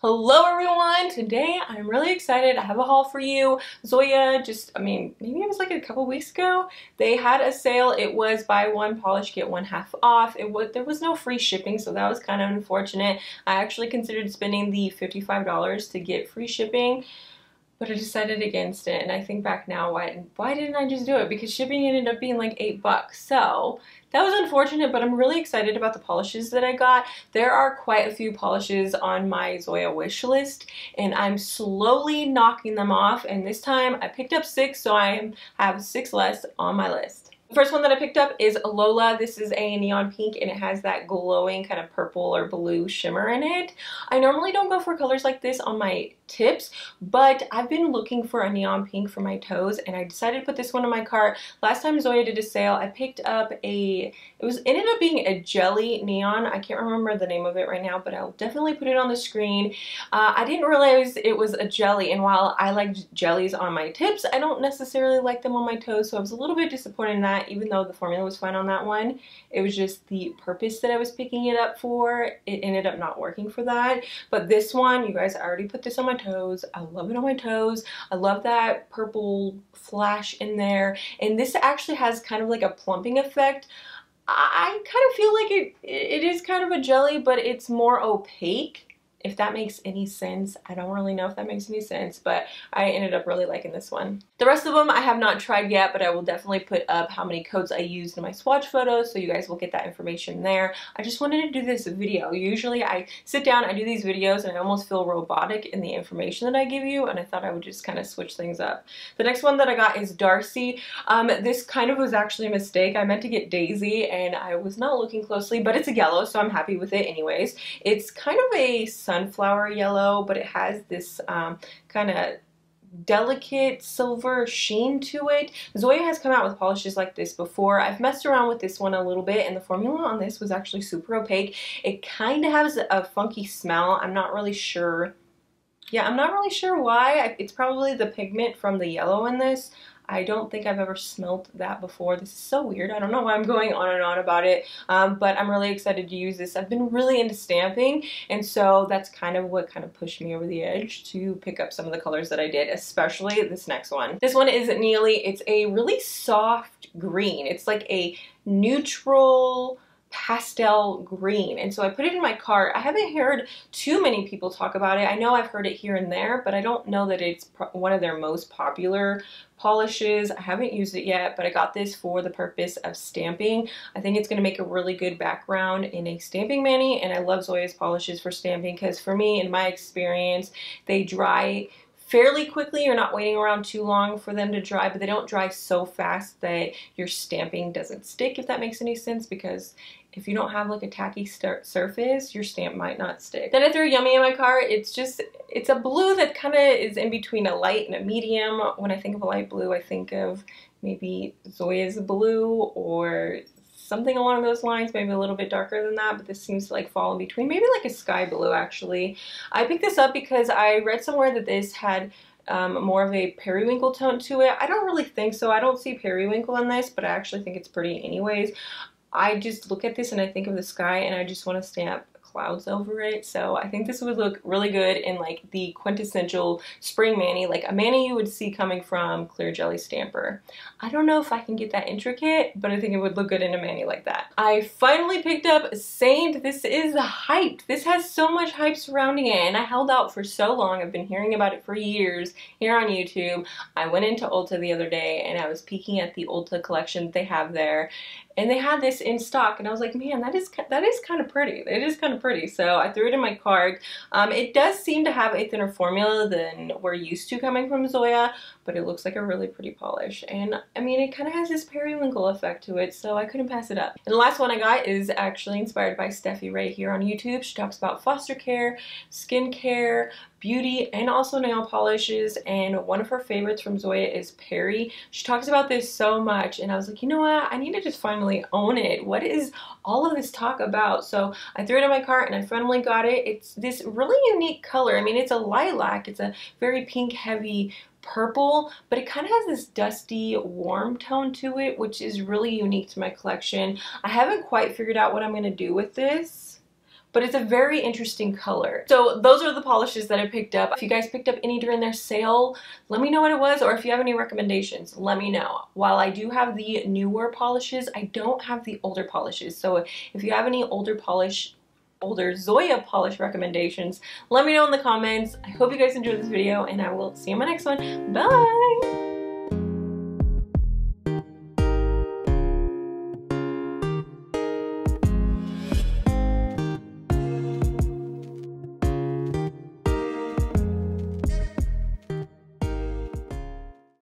Hello everyone! Today I'm really excited. I have a haul for you. Zoya maybe it was like a couple weeks ago. They had a sale. It was buy one polish get one half off. There was no free shipping, so that was kind of unfortunate. I actually considered spending the $55 to get free shipping, but I decided against it, and I think back now, why didn't I just do it? Because shipping ended up being like $8. So that was unfortunate, but I'm really excited about the polishes that I got. There are quite a few polishes on my Zoya wish list, and I'm slowly knocking them off, and this time I picked up 6, so I have 6 less on my list. The first one that I picked up is Lola. This is a neon pink and it has that glowing kind of purple or blue shimmer in it. I normally don't go for colors like this on my tips, but I've been looking for a neon pink for my toes and I decided to put this one in my cart. Last time Zoya did a sale, I picked up it ended up being a jelly neon. I can't remember the name of it right now, but I'll definitely put it on the screen. I didn't realize it was a jelly, and while I like jellies on my tips, I don't necessarily like them on my toes, so I was a little bit disappointed in that. Even though the formula was fine on that one, it was just the purpose that I was picking it up for. It ended up not working for that. But this one, you guys, I already put this on my toes. I love it on my toes. I love that purple flash in there. And this actually has kind of like a plumping effect. I kind of feel like it is kind of a jelly, but it's more opaque. If that makes any sense. I don't really know if that makes any sense, but I ended up really liking this one. The rest of them I have not tried yet, but I will definitely put up how many coats I used in my swatch photos, so you guys will get that information there. I just wanted to do this video. Usually I sit down, I do these videos, and I almost feel robotic in the information that I give you, and I thought I would just kind of switch things up. The next one that I got is Darcy. This kind of was actually a mistake. I meant to get Daisy, and I was not looking closely, but it's a yellow, so I'm happy with it anyways. It's kind of a sunflower yellow, but it has this kind of delicate silver sheen to it. Zoya has come out with polishes like this before. I've messed around with this one a little bit, and the formula on this was actually super opaque. It kind of has a funky smell. I'm not really sure. Yeah, I'm not really sure why. It's probably the pigment from the yellow in this. I don't think I've ever smelt that before. This is so weird. I don't know why I'm going on and on about it, but I'm really excited to use this. I've been really into stamping, and so that's kind of what kind of pushed me over the edge to pick up some of the colors that I did, especially this next one. This one is Neeley. It's a really soft green. It's like a neutral pastel green, and so I put it in my cart. I haven't heard too many people talk about it. I know I've heard it here and there, but I don't know that it's one of their most popular polishes. I haven't used it yet, but I got this for the purpose of stamping. I think it's going to make a really good background in a stamping mani, and I love Zoya's polishes for stamping because for me, in my experience, they dry fairly quickly. You're not waiting around too long for them to dry, but they don't dry so fast that your stamping doesn't stick, if that makes any sense, because if you don't have like a tacky surface, your stamp might not stick. Then I threw Yummy in my cart. It's a blue that kind of is in between a light and a medium. When I think of a light blue, I think of maybe Zoya's blue or something along those lines, maybe a little bit darker than that, but this seems to like fall in between, maybe like a sky blue actually. I picked this up because I read somewhere that this had more of a periwinkle tone to it. I don't really think so. I don't see periwinkle in this, but I actually think it's pretty anyways. I just look at this and I think of the sky and I just want to stamp clouds over it, so I think this would look really good in like the quintessential spring mani, like a mani you would see coming from Clear Jelly Stamper. I don't know if I can get that intricate, but I think it would look good in a mani like that. I finally picked up Saint. This is hyped. This has so much hype surrounding it, and I held out for so long. I've been hearing about it for years here on YouTube. I went into Ulta the other day and I was peeking at the Ulta collection that they have there, and they had this in stock, and I was like, man, that is kind of pretty. It is kind of pretty, so I threw it in my cart. It does seem to have a thinner formula than we're used to coming from Zoya, but it looks like a really pretty polish, and I mean, it kind of has this periwinkle effect to it, so I couldn't pass it up. And the last one I got is actually inspired by Steffi Ray here on YouTube. She talks about foster care, skincare, beauty, and also nail polishes, and one of her favorites from Zoya is PERRIE. She talks about this so much, and I was like, you know what, I need to just finally own it. What is all of this talk about? So I threw it in my cart and I finally got it. It's this really unique color. I mean, it's a lilac. It's a very pink heavy purple, but it kind of has this dusty warm tone to it, which is really unique to my collection. I haven't quite figured out what I'm going to do with this. but it's a very interesting color. So those are the polishes that I picked up. If you guys picked up any during their sale, let me know what it was, or if you have any recommendations, let me know. While I do have the newer polishes, I don't have the older polishes. So if you have any older Zoya polish recommendations, let me know in the comments. I hope you guys enjoyed this video, and I will see you in my next one. Bye!